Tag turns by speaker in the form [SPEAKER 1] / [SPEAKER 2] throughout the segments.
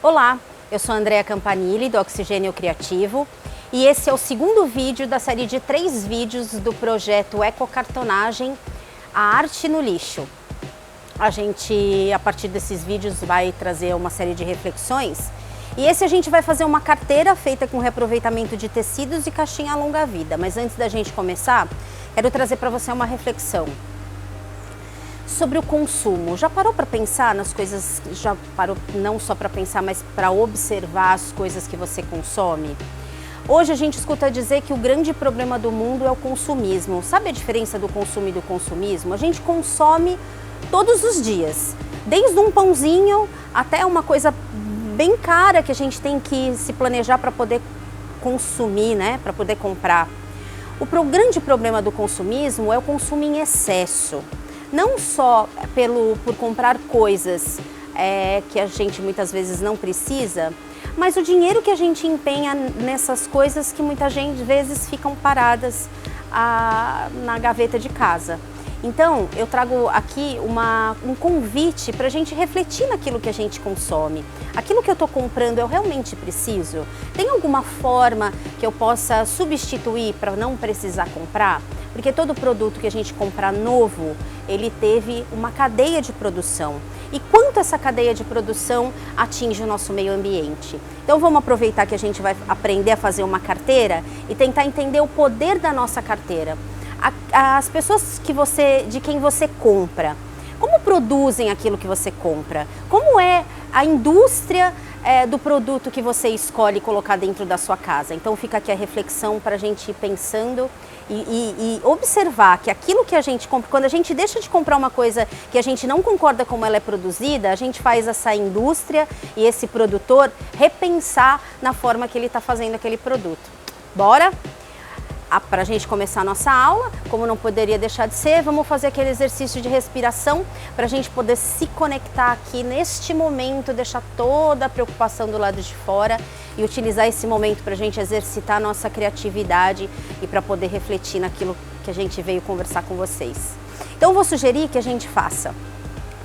[SPEAKER 1] Olá, eu sou a Andrea Campanile, do Oxigênio Criativo, e esse é o segundo vídeo da série de 3 vídeos do projeto Ecocartonagem, a arte no lixo. A gente, a partir desses vídeos, vai trazer uma série de reflexões, e esse a gente vai fazer uma carteira feita com reaproveitamento de tecidos e caixinha longa-vida. Mas antes da gente começar, quero trazer para você uma reflexão sobre o consumo. Já parou para pensar nas coisas, já parou não só para pensar, mas para observar as coisas que você consome? Hoje a gente escuta dizer que o grande problema do mundo é o consumismo. Sabe a diferença do consumo e do consumismo? A gente consome todos os dias, desde um pãozinho até uma coisa bem cara que a gente tem que se planejar para poder consumir, né? Para poder comprar. O grande problema do consumismo é o consumo em excesso. Não só por comprar coisas que a gente muitas vezes não precisa, mas o dinheiro que a gente empenha nessas coisas que muitas vezes ficam paradas na gaveta de casa. Então, eu trago aqui um convite para a gente refletir naquilo que a gente consome. Aquilo que eu estou comprando, eu realmente preciso? Tem alguma forma que eu possa substituir para não precisar comprar? Porque todo produto que a gente compra novo, ele teve uma cadeia de produção. E quanto essa cadeia de produção atinge o nosso meio ambiente? Então vamos aproveitar que a gente vai aprender a fazer uma carteira e tentar entender o poder da nossa carteira. As pessoas de quem você compra, como produzem aquilo que você compra? Como é a indústria do produto que você escolhe colocar dentro da sua casa? Então fica aqui a reflexão para a gente ir pensando e observar que aquilo que a gente compra, quando a gente deixa de comprar uma coisa que a gente não concorda como ela é produzida, a gente faz essa indústria e esse produtor repensar na forma que ele está fazendo aquele produto. Bora? Para a gente começar a nossa aula, como não poderia deixar de ser, vamos fazer aquele exercício de respiração para a gente poder se conectar aqui neste momento, deixar toda a preocupação do lado de fora e utilizar esse momento para a gente exercitar a nossa criatividade e para poder refletir naquilo que a gente veio conversar com vocês. Então eu vou sugerir que a gente faça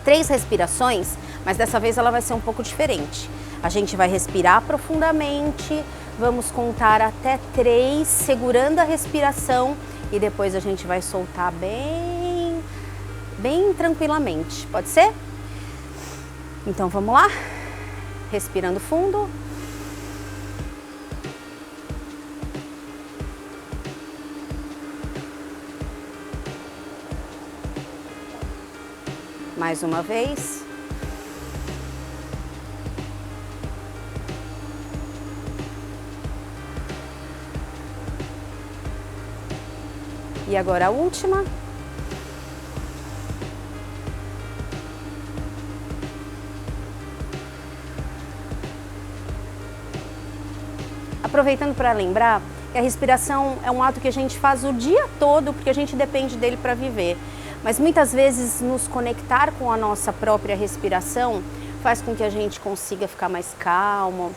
[SPEAKER 1] 3 respirações, mas dessa vez ela vai ser um pouco diferente. A gente vai respirar profundamente. Vamos contar até 3, segurando a respiração, e depois a gente vai soltar bem tranquilamente. Pode ser? Então vamos lá? Respirando fundo. Mais uma vez. E agora a última. Aproveitando para lembrar que a respiração é um ato que a gente faz o dia todo, porque a gente depende dele para viver. Mas muitas vezes nos conectar com a nossa própria respiração faz com que a gente consiga ficar mais calmo,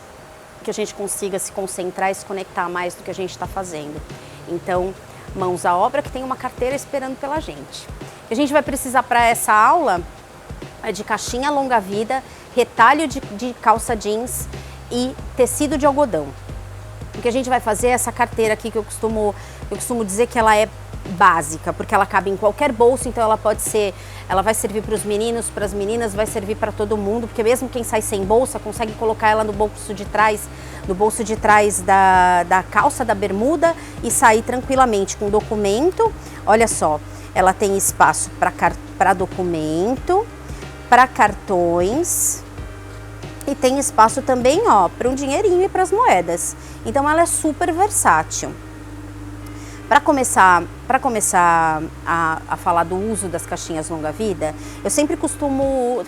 [SPEAKER 1] que a gente consiga se concentrar e se conectar mais do que a gente está fazendo. Então, mãos à obra, que tem uma carteira esperando pela gente. A gente vai precisar para essa aula de caixinha longa-vida, retalho de calça jeans e tecido de algodão. O que a gente vai fazer é essa carteira aqui que eu costumo dizer que ela é básica, porque ela cabe em qualquer bolso, então ela vai servir para os meninos, para as meninas, vai servir para todo mundo, porque mesmo quem sai sem bolsa consegue colocar ela no bolso de trás da calça, da bermuda, e sair tranquilamente com documento. Olha só, ela tem espaço para documento, para cartões, e tem espaço também, ó, para um dinheirinho e para as moedas. Então ela é super versátil. Para começar a falar do uso das caixinhas longa-vida, eu sempre costumo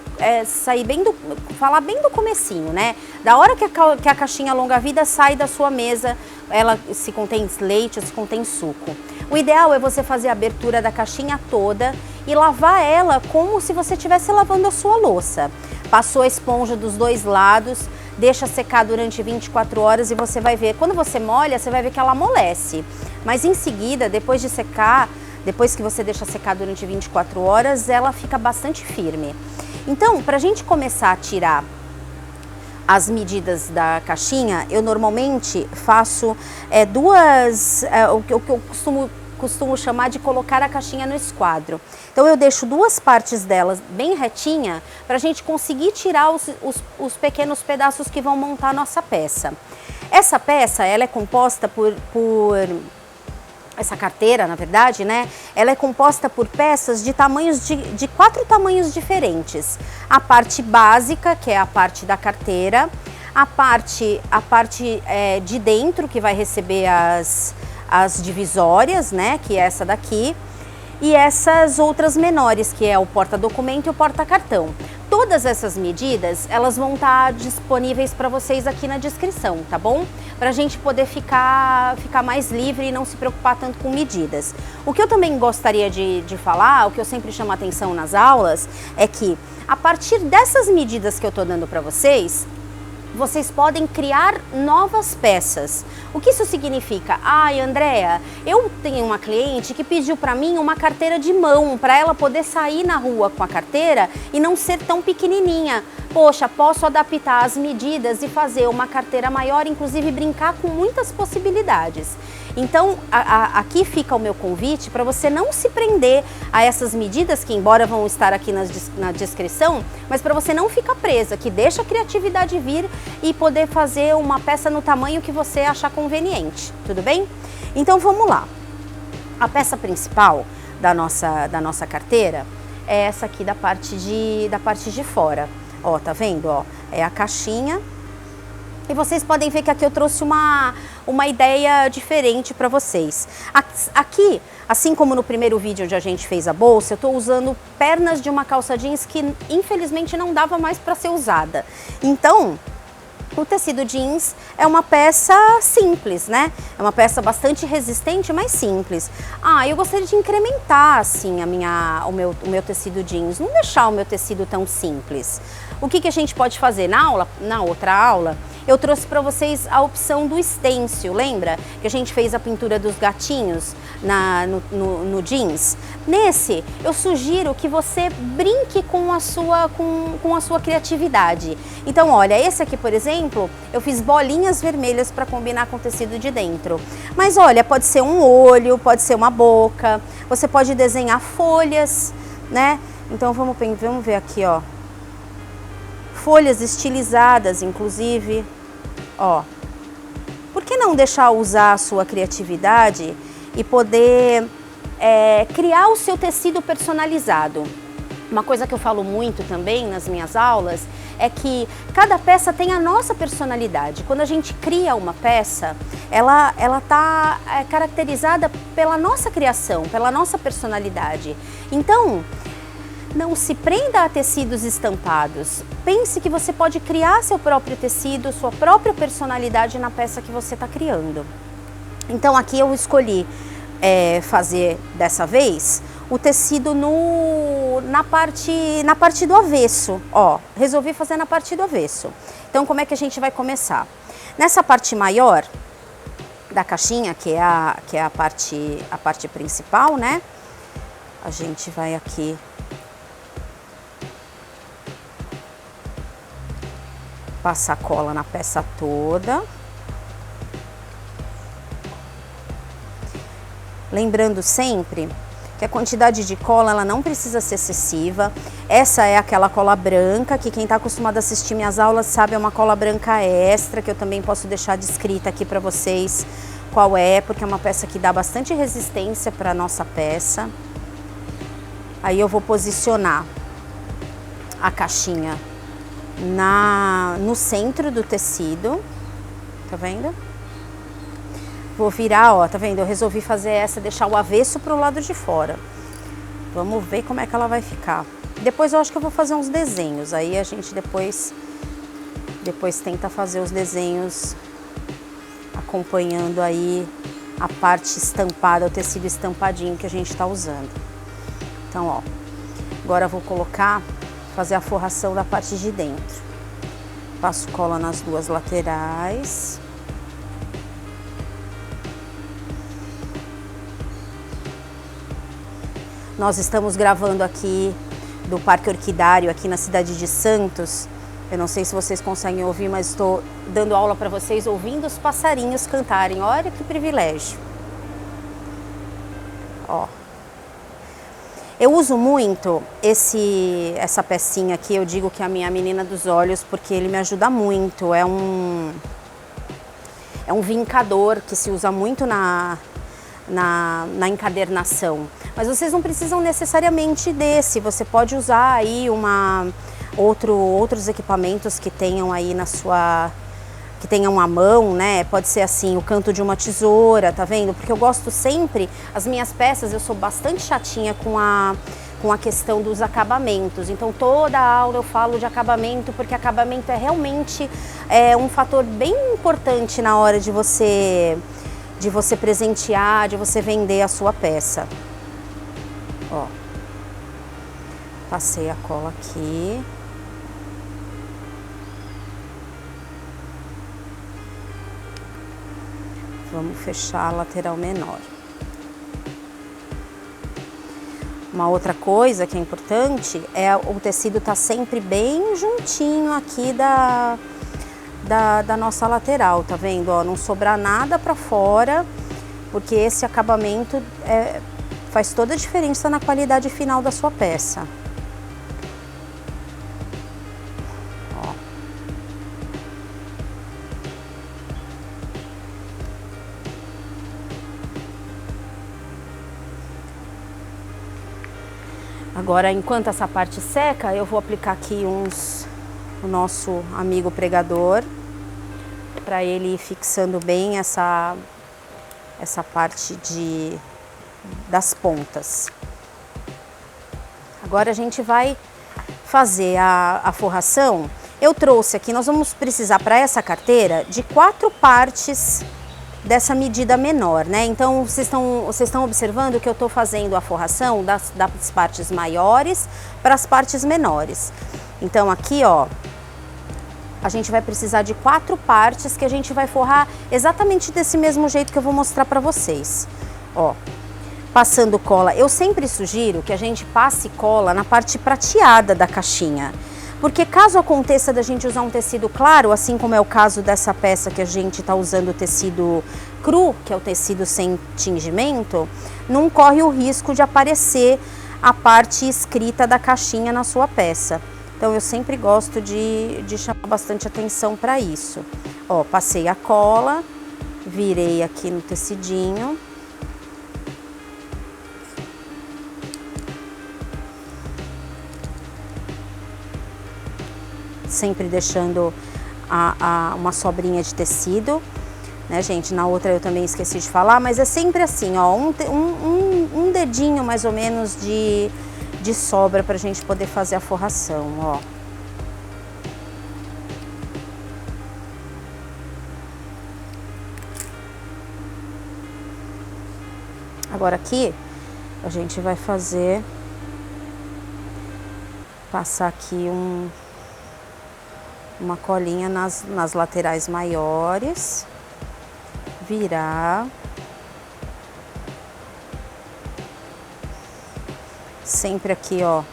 [SPEAKER 1] falar bem do comecinho, né? Da hora que a caixinha longa-vida sai da sua mesa, ela se contém leite ou se contém suco. O ideal é você fazer a abertura da caixinha toda e lavar ela como se você estivesse lavando a sua louça. Passou a esponja dos 2 lados, deixa secar durante 24 horas e você vai ver, quando você molha, você vai ver que ela amolece. Mas em seguida, depois de secar, depois que você deixa secar durante 24 horas, ela fica bastante firme. Então, para a gente começar a tirar as medidas da caixinha, eu normalmente faço o que eu costumo chamar de colocar a caixinha no esquadro. Então eu deixo duas partes delas bem retinha para a gente conseguir tirar os pequenos pedaços que vão montar a nossa peça. Essa peça, ela é composta essa carteira, na verdade, né? Ela é composta por peças de tamanhos de 4 tamanhos diferentes. A parte básica, que é a parte da carteira, a parte de dentro, que vai receber as divisórias, né? Que é essa daqui, e essas outras menores, que é o porta-documento e o porta-cartão. Todas essas medidas, elas vão estar disponíveis para vocês aqui na descrição, tá bom? Para a gente poder ficar mais livre e não se preocupar tanto com medidas. O que eu também gostaria de falar, o que eu sempre chamo a atenção nas aulas, é que a partir dessas medidas que eu estou dando para vocês podem criar novas peças. O que isso significa? Ai, Andréa, eu tenho uma cliente que pediu para mim uma carteira de mão, para ela poder sair na rua com a carteira e não ser tão pequenininha. Poxa, posso adaptar as medidas e fazer uma carteira maior, inclusive brincar com muitas possibilidades. Então, aqui fica o meu convite para você não se prender a essas medidas, que embora vão estar aqui na descrição, mas para você não ficar presa, que deixa a criatividade vir e poder fazer uma peça no tamanho que você achar conveniente, tudo bem? Então vamos lá. A peça principal da nossa carteira é essa aqui da parte de fora. Ó, tá vendo? Ó, é a caixinha. E vocês podem ver que aqui eu trouxe uma ideia diferente para vocês. Aqui, assim como no primeiro vídeo onde a gente fez a bolsa, eu estou usando pernas de uma calça jeans que infelizmente não dava mais para ser usada. Então, o tecido jeans é uma peça simples, né? É uma peça bastante resistente, mas simples. Eu gostaria de incrementar assim o meu tecido jeans, não deixar o meu tecido tão simples. O que a gente pode fazer? Na outra aula, eu trouxe para vocês a opção do stencil, lembra? Que a gente fez a pintura dos gatinhos no jeans. Nesse, eu sugiro que você brinque com a sua criatividade. Então, olha, esse aqui, por exemplo, eu fiz bolinhas vermelhas para combinar com o tecido de dentro. Mas olha, pode ser um olho, pode ser uma boca, você pode desenhar folhas, né? Então, vamos ver aqui, ó. Folhas estilizadas, inclusive, ó. Por que não deixar usar a sua criatividade e poder criar o seu tecido personalizado? Uma coisa que eu falo muito também nas minhas aulas é que cada peça tem a nossa personalidade. Quando a gente cria uma peça, ela tá caracterizada pela nossa criação, pela nossa personalidade. Então, não se prenda a tecidos estampados. Pense que você pode criar seu próprio tecido, sua própria personalidade na peça que você está criando. Então aqui eu escolhi fazer dessa vez o tecido na parte do avesso. Ó, resolvi fazer na parte do avesso. Então como é que a gente vai começar? Nessa parte maior da caixinha, que é a parte principal, né? A gente vai aqui passar cola na peça toda. Lembrando sempre que a quantidade de cola ela não precisa ser excessiva. Essa é aquela cola branca, que quem está acostumado a assistir minhas aulas sabe, é uma cola branca extra, que eu também posso deixar descrita aqui para vocês qual é, porque é uma peça que dá bastante resistência para a nossa peça. Aí eu vou posicionar a caixinha no centro do tecido, tá vendo? Vou virar, ó, tá vendo? Eu resolvi fazer essa, deixar o avesso pro lado de fora. Vamos ver como é que ela vai ficar. Depois eu acho que eu vou fazer uns desenhos, aí a gente depois tenta fazer os desenhos acompanhando aí a parte estampada, o tecido estampadinho que a gente tá usando. Então, ó, agora eu vou fazer a forração da parte de dentro. Passo cola nas duas laterais. Nós estamos gravando aqui do Parque Orquidário, aqui na cidade de Santos, Eu não sei se vocês conseguem ouvir, mas estou dando aula para vocês ouvindo os passarinhos cantarem. Olha que privilégio. Ó. Eu uso muito essa pecinha aqui, eu digo que é a minha menina dos olhos, porque ele me ajuda muito. É um vincador que se usa muito na encadernação. Mas vocês não precisam necessariamente desse, você pode usar aí outros equipamentos que tenham aí que tenham a mão, né? Pode ser assim, o canto de uma tesoura, tá vendo? Porque eu gosto sempre, as minhas peças, eu sou bastante chatinha com a questão dos acabamentos. Então toda aula eu falo de acabamento, porque acabamento é realmente um fator bem importante na hora de você presentear, de você vender a sua peça. Ó, passei a cola aqui. Vamos fechar a lateral menor. Uma outra coisa que é importante é o tecido tá sempre bem juntinho aqui da nossa lateral, tá vendo? Ó, não sobrar nada para fora, porque esse acabamento faz toda a diferença na qualidade final da sua peça. Agora, enquanto essa parte seca, eu vou aplicar aqui o nosso amigo pregador, para ele ir fixando bem essa parte das pontas. Agora a gente vai fazer a forração. Eu trouxe aqui, nós vamos precisar para essa carteira de 4 partes dessa medida menor, né? Então vocês estão observando que eu estou fazendo a forração das partes maiores para as partes menores. Então aqui, ó, a gente vai precisar de 4 partes que a gente vai forrar exatamente desse mesmo jeito que eu vou mostrar para vocês. Ó, passando cola, eu sempre sugiro que a gente passe cola na parte prateada da caixinha. Porque caso aconteça da gente usar um tecido claro, assim como é o caso dessa peça que a gente está usando o tecido cru, que é o tecido sem tingimento, não corre o risco de aparecer a parte escrita da caixinha na sua peça. Então eu sempre gosto de chamar bastante atenção para isso. Ó, passei a cola, virei aqui no tecidinho. Sempre deixando uma sobrinha de tecido, né, gente? Na outra eu também esqueci de falar, mas é sempre assim, ó, um dedinho mais ou menos de sobra pra gente poder fazer a forração, ó. Agora aqui a gente vai passar aqui uma colinha nas laterais maiores, virar, sempre aqui, ó,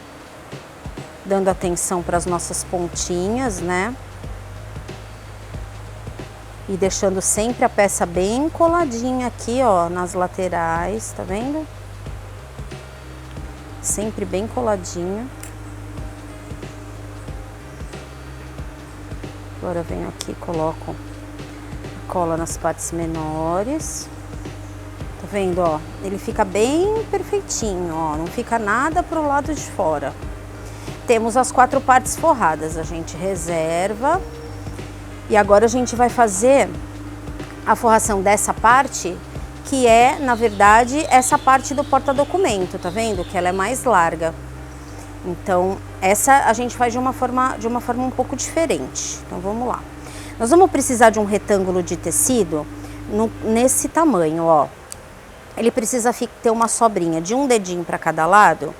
[SPEAKER 1] dando atenção para as nossas pontinhas, né? E deixando sempre a peça bem coladinha aqui, ó, nas laterais, tá vendo? Sempre bem coladinha. Agora eu venho aqui e coloco a cola nas partes menores. Tá vendo, ó? Ele fica bem perfeitinho, ó. Não fica nada pro lado de fora. Temos as 4 partes forradas. A gente reserva. E agora a gente vai fazer a forração dessa parte, que é, na verdade, essa parte do porta-documento, tá vendo? Que ela é mais larga. Então, essa a gente faz de uma forma um pouco diferente. Então, vamos lá. Nós vamos precisar de um retângulo de tecido nesse tamanho, ó. Ele precisa ter uma sobrinha de um dedinho para cada lado.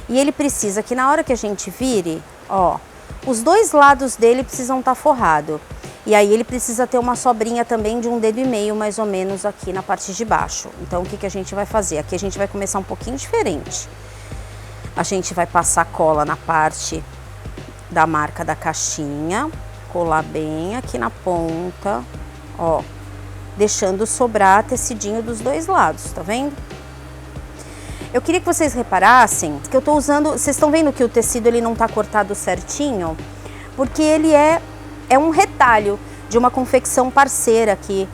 [SPEAKER 1] E ele precisa que na hora que a gente vire, ó, os 2 lados dele precisam estar forrados. E aí ele precisa ter uma sobrinha também de 1,5 dedo, mais ou menos, aqui na parte de baixo. Então, o que que a gente vai fazer? Aqui a gente vai começar um pouquinho diferente. A gente vai passar cola na parte da marca da caixinha, colar bem aqui na ponta, ó, deixando sobrar tecidinho dos dois lados, tá vendo? Eu queria que vocês reparassem que eu tô usando, vocês estão vendo que o tecido ele não tá cortado certinho, porque ele é um retalho de uma confecção parceira aqui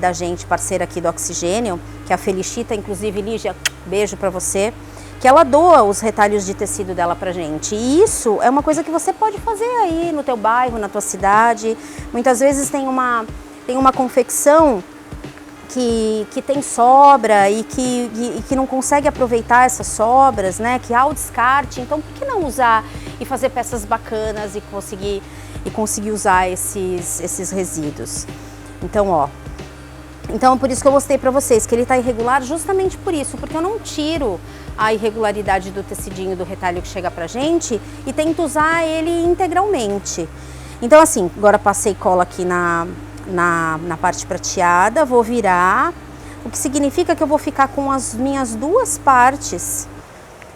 [SPEAKER 1] da gente, parceira aqui do Oxigênio, que é a Felicita, inclusive, Lígia, beijo pra você, que ela doa os retalhos de tecido dela pra gente. E isso é uma coisa que você pode fazer aí no teu bairro, na tua cidade. Muitas vezes tem uma confecção que tem sobra e que não consegue aproveitar essas sobras, né? Que há o descarte. Então, por que não usar e fazer peças bacanas e conseguir usar esses resíduos? Então, ó. Então, por isso que eu mostrei pra vocês que ele tá irregular justamente por isso, porque eu não tiro a irregularidade do tecidinho do retalho que chega pra gente e tento usar ele integralmente. Então, assim, agora passei cola aqui na parte prateada, vou virar, o que significa que eu vou ficar com as minhas duas partes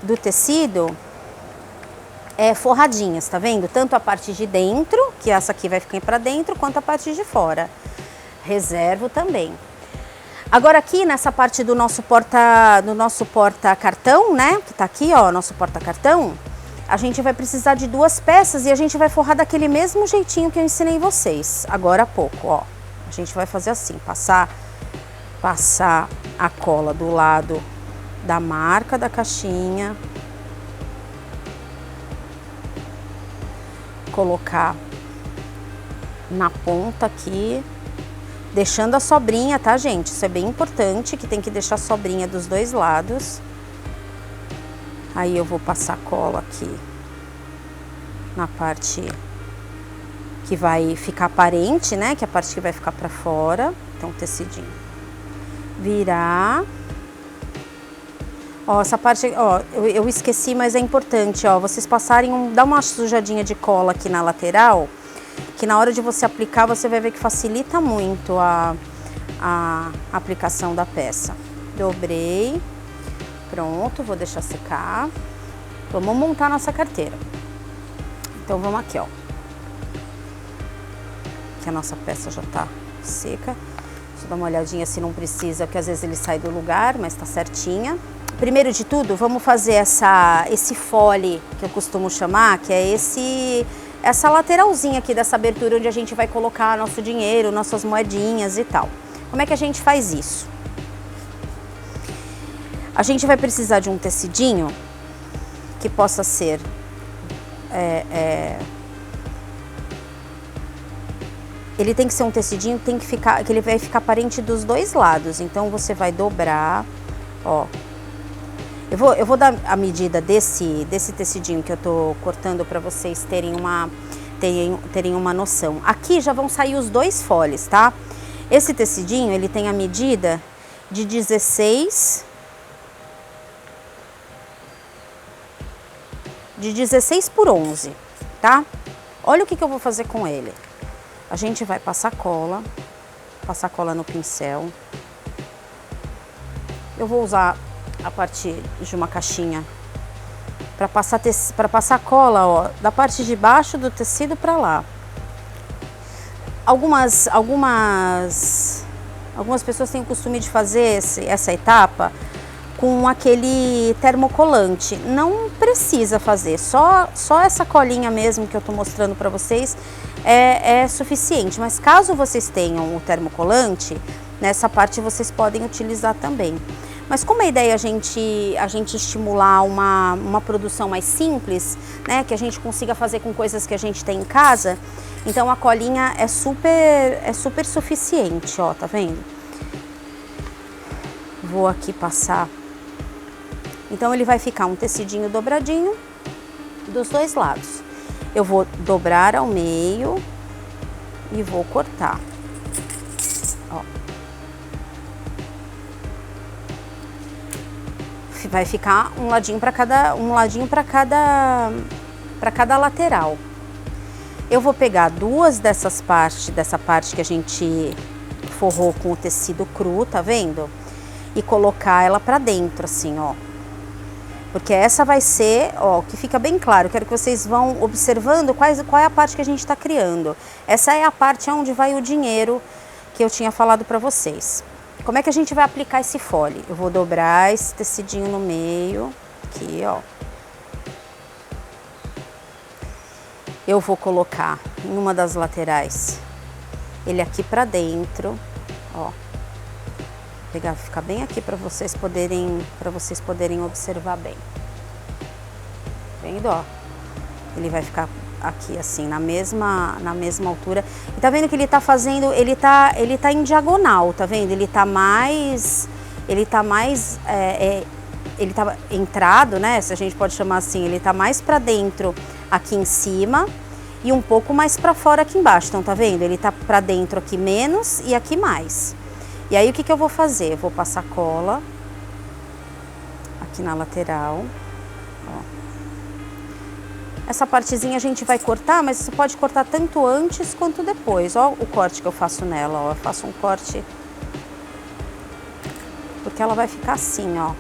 [SPEAKER 1] do tecido forradinhas, tá vendo? Tanto a parte de dentro, que essa aqui vai ficar pra dentro, quanto a parte de fora. Reservo também. Agora aqui nessa parte do nosso porta-cartão, né? Que tá aqui, ó, nosso porta-cartão. A gente vai precisar de duas peças e a gente vai forrar daquele mesmo jeitinho que eu ensinei vocês agora há pouco, ó. A gente vai fazer assim, passar a cola do lado da marca da caixinha. Colocar na ponta aqui. Deixando a sobrinha, tá, gente? Isso é bem importante, que tem que deixar a sobrinha dos dois lados. Aí eu vou passar cola aqui na parte que vai ficar aparente, né? Que é a parte que vai ficar pra fora. Então, tecidinho. Virar. Ó, essa parte, ó, eu esqueci, mas é importante, ó. Vocês passarem, dá uma sujadinha de cola aqui na lateral, que na hora de você aplicar, você vai ver que facilita muito a aplicação da peça. Dobrei, pronto, vou deixar secar. Vamos montar nossa carteira. Então vamos aqui, ó. Que a nossa peça já tá seca. Deixa eu dar uma olhadinha se não precisa, porque às vezes ele sai do lugar, mas tá certinha. Primeiro de tudo, vamos fazer esse fole, que eu costumo chamar, que é essa lateralzinha aqui dessa abertura onde a gente vai colocar nosso dinheiro, nossas moedinhas e tal. Como é que a gente faz isso? A gente vai precisar de um tecidinho que possa ser ele tem que ser um tecidinho que ele vai ficar aparente dos dois lados. Então você vai dobrar, ó. Eu vou dar a medida desse tecidinho que eu tô cortando para vocês terem uma noção. Aqui já vão sair os dois foles, tá? Esse tecidinho, ele tem a medida de 16 por 11, tá? Olha o que eu vou fazer com ele. A gente vai passar cola no pincel. Eu vou usar a partir de uma caixinha para passar cola, ó, da parte de baixo do tecido para lá. Algumas pessoas têm o costume de fazer essa etapa com aquele termocolante. Não precisa fazer, só essa colinha mesmo que eu tô mostrando para vocês é suficiente. Mas caso vocês tenham o termocolante, nessa parte vocês podem utilizar também. Mas como a ideia é a gente estimular uma produção mais simples, né, que a gente consiga fazer com coisas que a gente tem em casa, então a colinha é super suficiente, ó, tá vendo? Vou aqui passar. Então ele vai ficar um tecidinho dobradinho dos dois lados. Eu vou dobrar ao meio e vou cortar, ó. Vai ficar um ladinho para cada lateral. Eu vou pegar duas dessa parte que a gente forrou com o tecido cru, tá vendo? E colocar ela para dentro, assim, ó. Porque essa vai ser, ó, que fica bem claro, quero que vocês vão observando qual é a parte que a gente está criando. Essa é a parte onde vai o dinheiro que eu tinha falado para vocês. Como é que a gente vai aplicar esse fole? Eu vou dobrar esse tecidinho no meio, aqui, ó. Eu vou colocar em uma das laterais ele aqui para dentro, ó. Pegar, ficar bem aqui para vocês poderem observar bem. Vendo, ó? Ele vai ficar aqui assim na mesma altura. E tá vendo que ele tá fazendo, ele tá em diagonal, tá vendo? Ele tá entrado, né? Se a gente pode chamar assim, ele tá mais para dentro aqui em cima e um pouco mais para fora aqui embaixo. Então tá vendo? Ele tá para dentro aqui menos e aqui mais. E aí o que eu vou fazer? Eu vou passar cola aqui na lateral, ó. Essa partezinha a gente vai cortar, mas você pode cortar tanto antes quanto depois. Ó o corte que eu faço nela, ó. Eu faço um corte porque ela vai ficar assim, ó,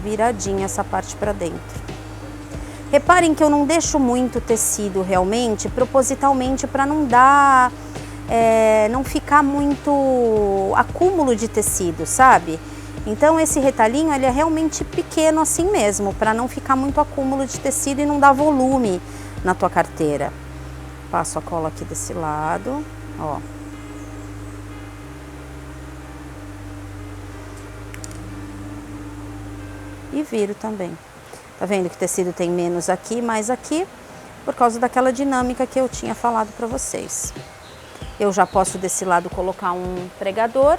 [SPEAKER 1] viradinha essa parte para dentro. Reparem que eu não deixo muito tecido realmente, propositalmente, para não dar... não ficar muito acúmulo de tecido, sabe? Então esse retalhinho ele é realmente pequeno assim mesmo, para não ficar muito acúmulo de tecido e não dar volume na tua carteira. Passo a cola aqui desse lado, ó. E viro também. Tá vendo que o tecido tem menos aqui, mais aqui, por causa daquela dinâmica que eu tinha falado para vocês. Eu já posso desse lado colocar um pregador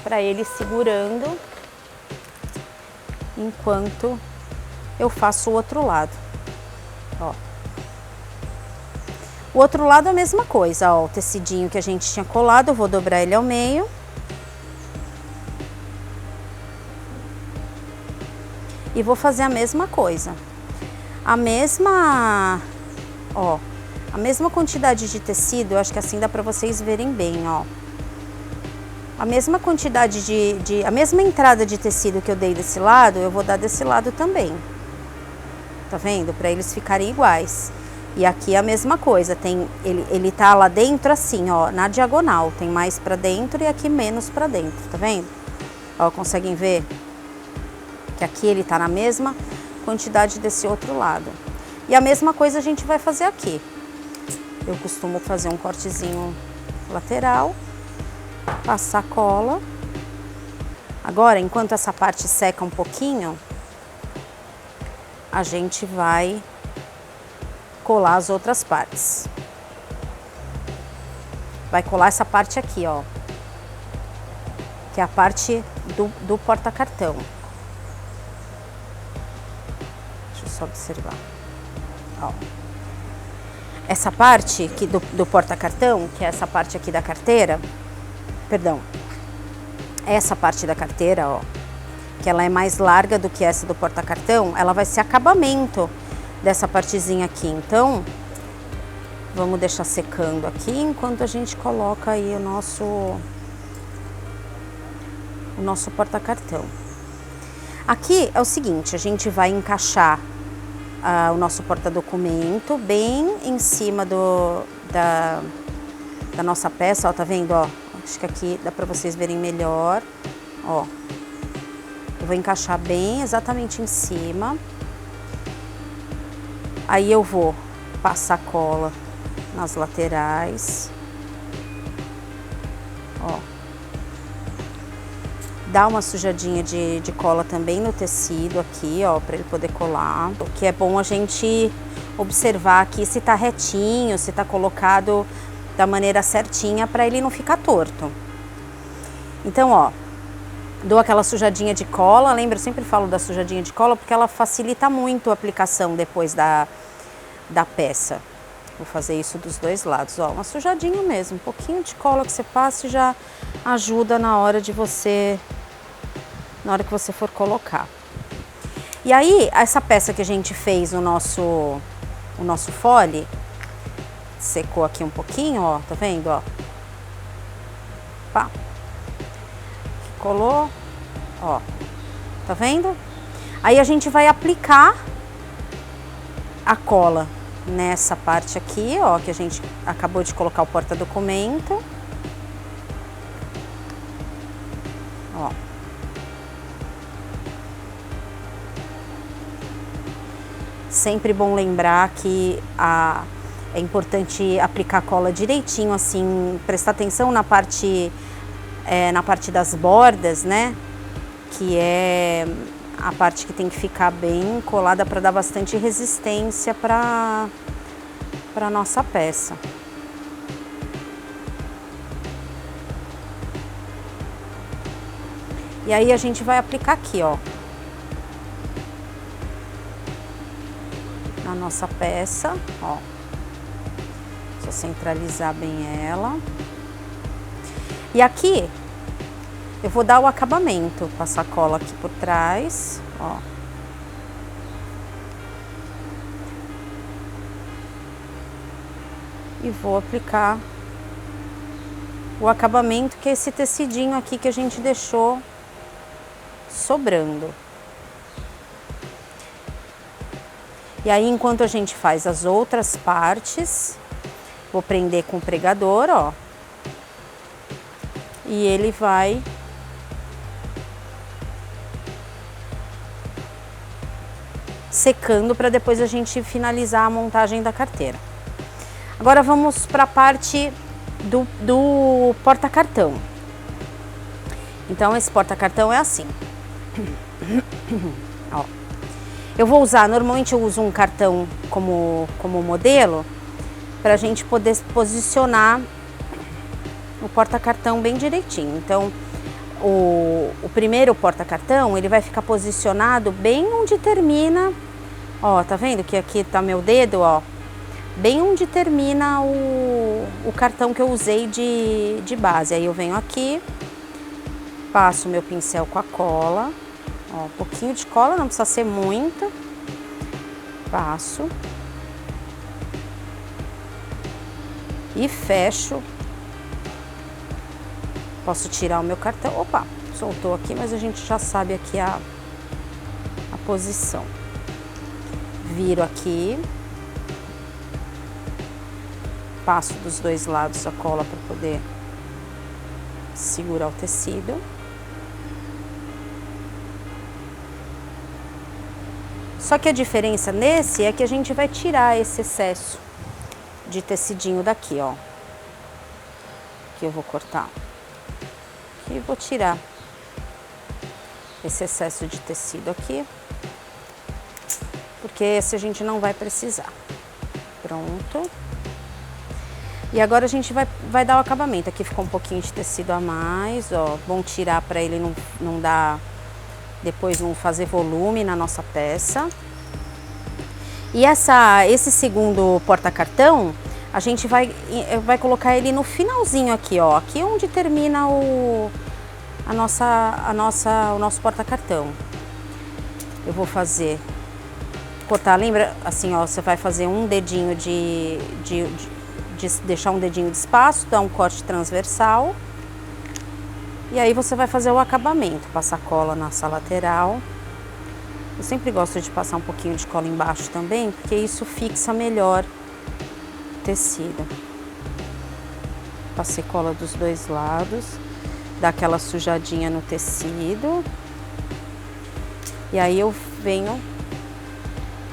[SPEAKER 1] para ele segurando enquanto eu faço o outro lado, ó. O outro lado é a mesma coisa, ó, o tecidinho que a gente tinha colado, eu vou dobrar ele ao meio. E vou fazer a mesma coisa. A mesma quantidade de tecido, eu acho que assim dá pra vocês verem bem, ó. A mesma quantidade a mesma entrada de tecido que eu dei desse lado, eu vou dar desse lado também. Tá vendo? Pra eles ficarem iguais. E aqui a mesma coisa, ele tá lá dentro assim, ó, na diagonal. Tem mais pra dentro e aqui menos pra dentro, tá vendo? Ó, conseguem ver? Que aqui ele tá na mesma quantidade desse outro lado. E a mesma coisa a gente vai fazer aqui. Eu costumo fazer um cortezinho lateral, passar cola. Agora, enquanto essa parte seca um pouquinho, a gente vai colar as outras partes. Vai colar essa parte aqui, ó, que é a parte do porta-cartão. Deixa eu só observar. Ó. Essa parte aqui do porta-cartão, que é essa parte aqui da carteira, perdão, essa parte da carteira, ó, que ela é mais larga do que essa do porta-cartão, ela vai ser acabamento dessa partezinha aqui. Então, vamos deixar secando aqui enquanto a gente coloca aí o nosso porta-cartão. Aqui é o seguinte, a gente vai encaixar o nosso porta-documento bem em cima da nossa peça, ó, tá vendo, ó? Acho que aqui dá pra vocês verem melhor, ó. Eu vou encaixar bem exatamente em cima. Aí eu vou passar cola nas laterais, ó. Dá uma sujadinha de cola também no tecido aqui, ó, para ele poder colar. O que é bom a gente observar aqui se tá retinho, se tá colocado da maneira certinha para ele não ficar torto. Então, ó, dou aquela sujadinha de cola, lembra? Eu sempre falo da sujadinha de cola porque ela facilita muito a aplicação depois da peça. Vou fazer isso dos dois lados, ó, uma sujadinha mesmo, um pouquinho de cola que você passa e já ajuda na hora que você for colocar. E aí, essa peça que a gente fez o nosso fole, secou aqui um pouquinho, ó, tá vendo, ó? Pá. Colou, ó. tá vendo? Aí a gente vai aplicar a cola nessa parte aqui, ó, que a gente acabou de colocar o porta-documento. Ó. Sempre bom lembrar que é importante aplicar a cola direitinho, assim, prestar atenção na parte das bordas, né? Que é a parte que tem que ficar bem colada para dar bastante resistência para nossa peça. E aí a gente vai aplicar aqui, ó, na nossa peça, ó. Só centralizar bem ela. E aqui eu vou dar o acabamento, passar cola aqui por trás, ó. E vou aplicar o acabamento, que é esse tecidinho aqui que a gente deixou sobrando. E aí, enquanto a gente faz as outras partes, vou prender com o pregador, ó. E ele vai secando para depois a gente finalizar a montagem da carteira. Agora vamos para a parte do porta-cartão. Então esse porta-cartão é assim. Ó. Eu vou usar, normalmente eu uso um cartão como modelo, para a gente poder posicionar o porta-cartão bem direitinho. Então o primeiro porta-cartão, ele vai ficar posicionado bem onde termina, ó, tá vendo que aqui tá meu dedo, ó, bem onde termina o cartão que eu usei de base. Aí eu venho aqui, passo meu pincel com a cola, ó, um pouquinho de cola, não precisa ser muito, passo e fecho. Posso tirar o meu cartão, opa, soltou aqui, mas a gente já sabe aqui a posição. Viro aqui, passo dos dois lados a cola para poder segurar o tecido. Só que a diferença nesse é que a gente vai tirar esse excesso de tecidinho daqui, ó. Que eu vou cortar. E vou tirar esse excesso de tecido aqui, porque esse a gente não vai precisar. Pronto. E agora a gente vai dar o acabamento. Aqui ficou um pouquinho de tecido a mais, ó. Bom tirar para ele não dar, depois não fazer volume na nossa peça. E esse segundo porta-cartão, a gente vai colocar ele no finalzinho aqui, ó. Aqui onde termina o nosso porta-cartão. Eu vou cortar, lembra? Assim, ó, você vai fazer um dedinho de deixar um dedinho de espaço, dar um corte transversal. E aí você vai fazer o acabamento, passar cola nessa lateral. Eu sempre gosto de passar um pouquinho de cola embaixo também, porque isso fixa melhor tecido. Passei cola dos dois lados, dá aquela sujadinha no tecido. E aí eu venho,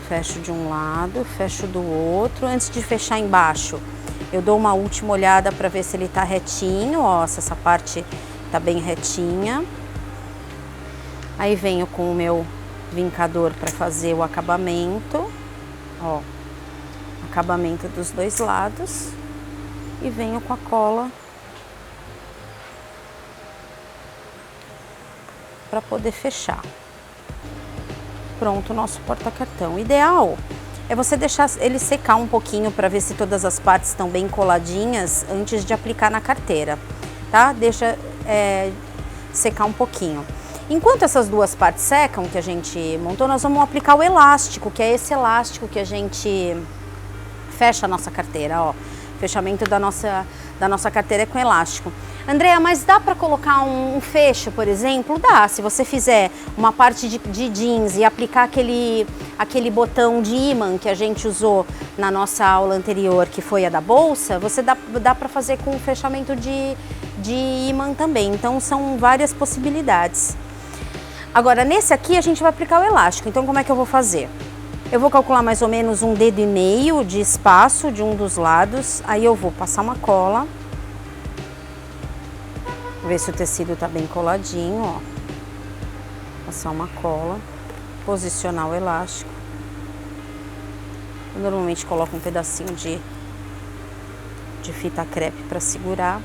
[SPEAKER 1] fecho de um lado, fecho do outro. Antes de fechar embaixo, eu dou uma última olhada para ver se ele tá retinho, ó, se essa parte tá bem retinha. Aí venho com o meu vincador para fazer o acabamento, ó. Acabamento dos dois lados, e venho com a cola para poder fechar. Pronto o nosso porta-cartão. O ideal é você deixar ele secar um pouquinho para ver se todas as partes estão bem coladinhas antes de aplicar na carteira, tá? Deixa secar um pouquinho. Enquanto essas duas partes secam, que a gente montou, nós vamos aplicar o elástico, que é esse elástico que a gente fecha a nossa carteira, ó. Fechamento da nossa carteira é com elástico. Andrea, mas dá para colocar um fecho, por exemplo? Dá, se você fizer uma parte de jeans e aplicar aquele botão de ímã que a gente usou na nossa aula anterior, que foi a da bolsa, você dá para fazer com fechamento de ímã também. Então são várias possibilidades. Agora nesse aqui a gente vai aplicar o elástico, então como é que eu vou fazer? Eu vou calcular mais ou menos 1,5 dedo de espaço de um dos lados, aí eu vou passar uma cola. Ver se o tecido tá bem coladinho, ó. Passar uma cola, posicionar o elástico. Eu normalmente coloco um pedacinho de fita crepe para segurar.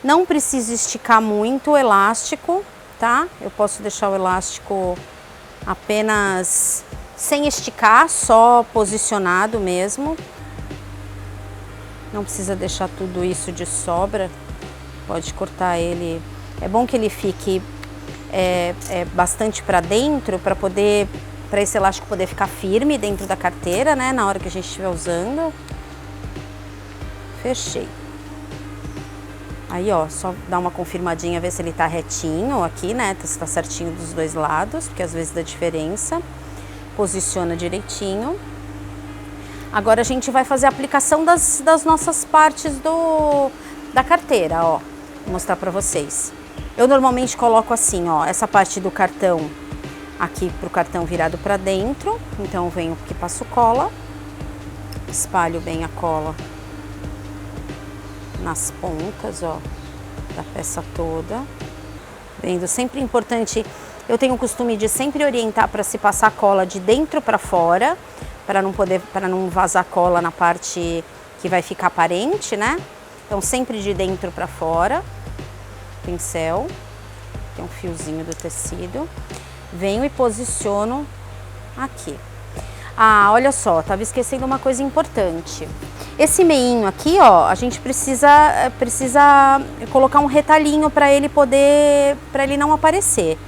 [SPEAKER 1] Não precisa esticar muito o elástico, tá? Eu posso deixar o elástico apenas sem esticar, só posicionado mesmo. Não precisa deixar tudo isso de sobra. Pode cortar ele. É bom que ele fique bastante para dentro, para esse elástico poder ficar firme dentro da carteira, né? Na hora que a gente estiver usando. Fechei. Aí, ó, só dá uma confirmadinha, ver se ele tá retinho aqui, né? Se tá certinho dos dois lados, porque às vezes dá diferença. Posiciona direitinho. Agora a gente vai fazer a aplicação das nossas partes da carteira, ó. Vou mostrar pra vocês. Eu normalmente coloco assim, ó, essa parte do cartão aqui pro cartão virado pra dentro. Então eu venho aqui, passo cola, espalho bem a cola nas pontas, ó, da peça toda. Vendo, sempre importante, eu tenho o costume de sempre orientar para se passar cola de dentro para fora, para não vazar cola na parte que vai ficar aparente, né? Então sempre de dentro para fora. Pincel, tem um fiozinho do tecido. Venho e posiciono aqui. Ah, olha só, tava esquecendo uma coisa importante. Esse meinho aqui, ó, a gente precisa colocar um retalhinho para ele não aparecer.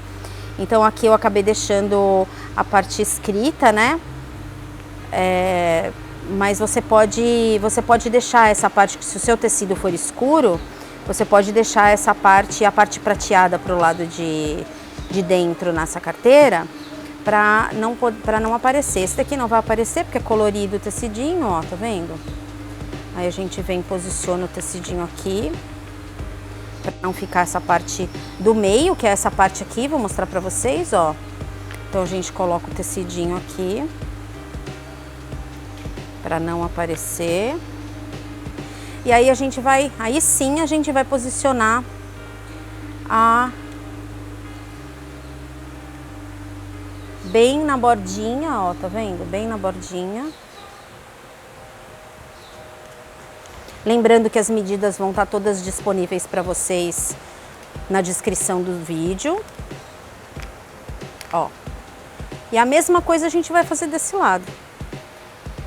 [SPEAKER 1] Então aqui eu acabei deixando a parte escrita, né? Mas você pode deixar essa parte, se o seu tecido for escuro, você pode deixar essa parte, a parte prateada para o lado de dentro nessa carteira, para não aparecer. Esse daqui não vai aparecer porque é colorido o tecidinho, ó, tá vendo? Aí a gente vem, posiciona o tecidinho aqui, para não ficar essa parte do meio, que é essa parte aqui, vou mostrar para vocês, ó. Então a gente coloca o tecidinho aqui, para não aparecer. E aí aí sim a gente vai posicionar bem na bordinha, ó, tá vendo? Bem na bordinha. Lembrando que as medidas vão estar todas disponíveis para vocês na descrição do vídeo. Ó. E a mesma coisa a gente vai fazer desse lado.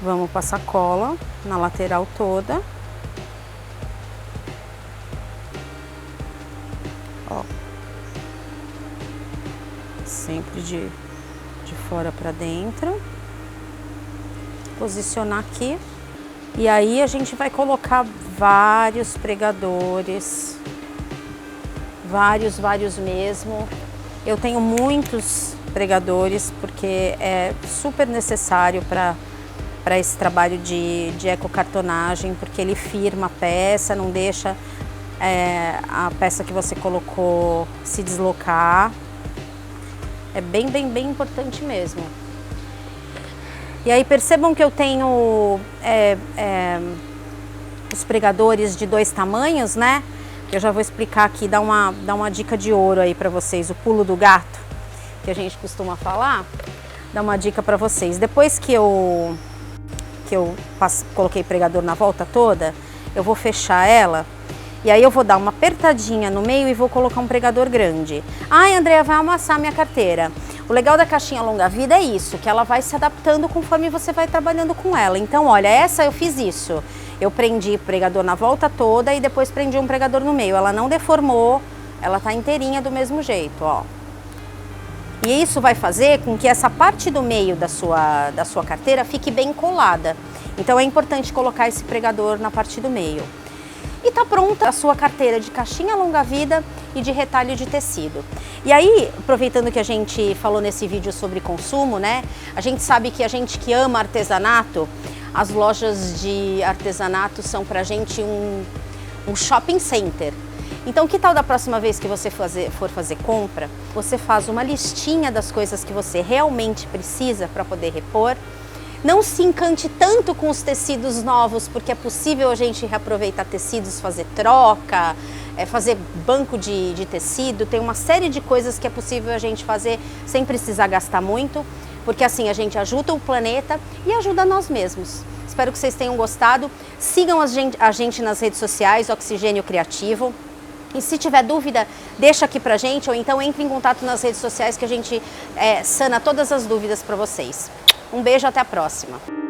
[SPEAKER 1] Vamos passar cola na lateral toda. Ó. Sempre de fora para dentro. Posicionar aqui. E aí a gente vai colocar vários pregadores. Vários mesmo. Eu tenho muitos pregadores porque é super necessário para esse trabalho de ecocartonagem, porque ele firma a peça, não deixa a peça que você colocou se deslocar. É bem importante mesmo. E aí percebam que eu tenho os pregadores de 2 tamanhos, né? Eu já vou explicar aqui, dar uma dica de ouro aí para vocês, o pulo do gato, que a gente costuma falar. Dar uma dica para vocês. Depois que eu coloquei pregador na volta toda, eu vou fechar ela. E aí eu vou dar uma apertadinha no meio e vou colocar um pregador grande. Ai, Andrea, vai amassar minha carteira. O legal da caixinha longa-vida é isso, que ela vai se adaptando conforme você vai trabalhando com ela. Então, olha, essa eu fiz isso. Eu prendi pregador na volta toda e depois prendi um pregador no meio. Ela não deformou, ela tá inteirinha do mesmo jeito, ó. E isso vai fazer com que essa parte do meio da sua carteira fique bem colada. Então é importante colocar esse pregador na parte do meio. e está pronta a sua carteira de caixinha longa-vida e de retalho de tecido. E aí, aproveitando que a gente falou nesse vídeo sobre consumo, né? A gente sabe que a gente que ama artesanato, as lojas de artesanato são pra gente um shopping center. Então, que tal da próxima vez que você for fazer compra, você faz uma listinha das coisas que você realmente precisa para poder repor. Não se encante tanto com os tecidos novos, porque é possível a gente reaproveitar tecidos, fazer troca, fazer banco de tecido. Tem uma série de coisas que é possível a gente fazer sem precisar gastar muito, porque assim a gente ajuda o planeta e ajuda nós mesmos. Espero que vocês tenham gostado. Sigam a gente nas redes sociais, Oxigênio Criativo. E se tiver dúvida, deixa aqui pra gente, ou então entre em contato nas redes sociais que a gente sana todas as dúvidas para vocês. Um beijo, até a próxima!